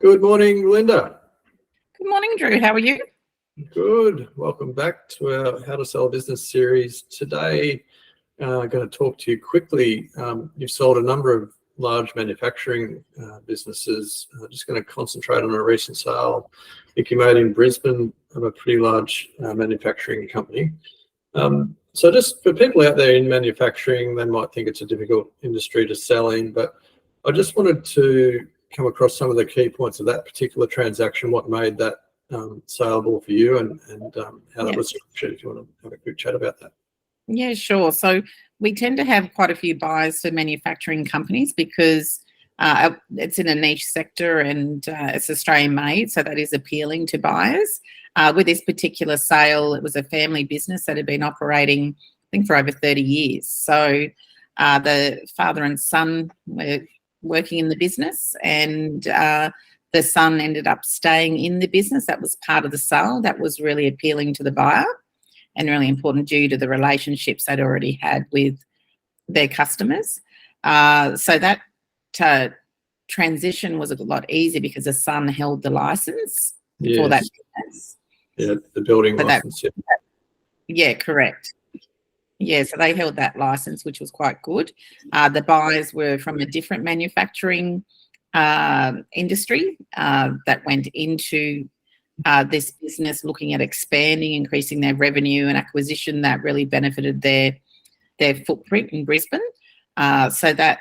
Good morning, Belinda. Good morning, Drew. How are you? Good. Welcome back to our How to Sell a Business series. Today, I'm going to talk to you quickly. You've sold a number of large manufacturing businesses. I'm just going to concentrate on a recent sale. I think you made in Brisbane of a pretty large manufacturing company. So just for people out there in manufacturing, they might think it's a difficult industry to sell in, but I just wanted to come across some of the key points of that particular transaction, what made that saleable for you, and how that was structured, if you want to have a quick chat about that. Yeah, sure. So we tend to have quite a few buyers for manufacturing companies because it's in a niche sector and it's Australian made, so that is appealing to buyers. With this particular sale, it was a family business that had been operating, I think, for over 30 years. So the father and son were working in the business, and the son ended up staying in the business. That was part of the sale. That was really appealing to the buyer and really important due to the relationships they'd already had with their customers. So that transition was a lot easier because the son held the license for that business. Yeah, the building license. Yeah, correct. Yeah, so they held that license, which was quite good. The buyers were from a different manufacturing industry that went into this business looking at expanding, increasing their revenue and acquisition that really benefited their footprint in Brisbane. So that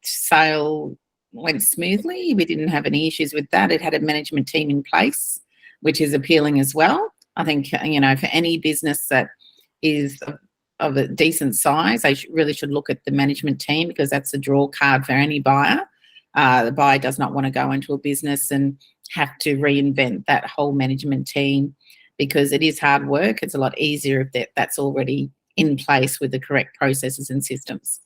sale went smoothly. We didn't have any issues with that. It had a management team in place, which is appealing as well. I think, for any business that is of a decent size, they really should look at the management team, because that's a draw card for any buyer. The buyer does not want to go into a business and have to reinvent that whole management team, because it is hard work. It's a lot easier if that's already in place with the correct processes and systems.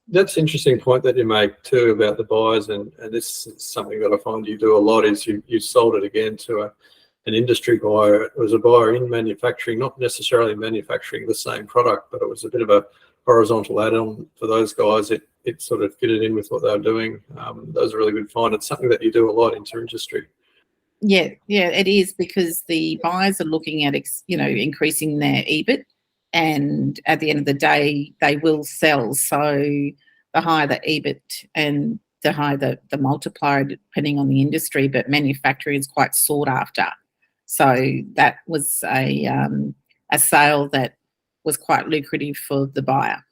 That's an interesting point that you make too about the buyers, and this is something that I find you do a lot, is you sold it again to an industry buyer. It was a buyer in manufacturing, not necessarily manufacturing the same product, but it was a bit of a horizontal add-on for those guys. It sort of fitted in with what they were doing. That was a really good find. It's something that you do a lot in your industry. Yeah, it is, because the buyers are looking at increasing their EBIT, and at the end of the day, they will sell. So the higher the EBIT and the higher the multiplier, depending on the industry, but manufacturing is quite sought after. So that was a sale that was quite lucrative for the buyer.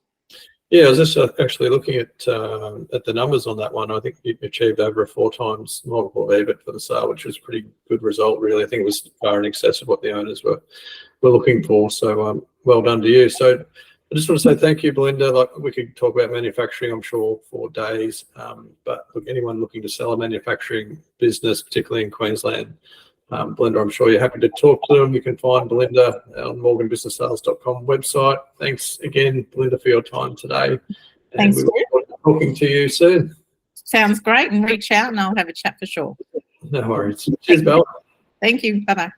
Yeah, I was just actually looking at the numbers on that one. I think you achieved over a 4 times multiple EBIT for the sale, which was a pretty good result, really. I think it was far in excess of what the owners were looking for. So well done to you. So I just want to say thank you, Belinda. Like, we could talk about manufacturing, I'm sure, for days. But look, anyone looking to sell a manufacturing business, particularly in Queensland, Belinda, I'm sure you're happy to talk to them. You can find Belinda on morganbusinesssales.com website. Thanks again, Belinda, for your time today. Thanks. And we look forward to talking to you soon. Sounds great, and reach out and I'll have a chat for sure. No worries. Cheers, Bella. Thank you. Bye-bye.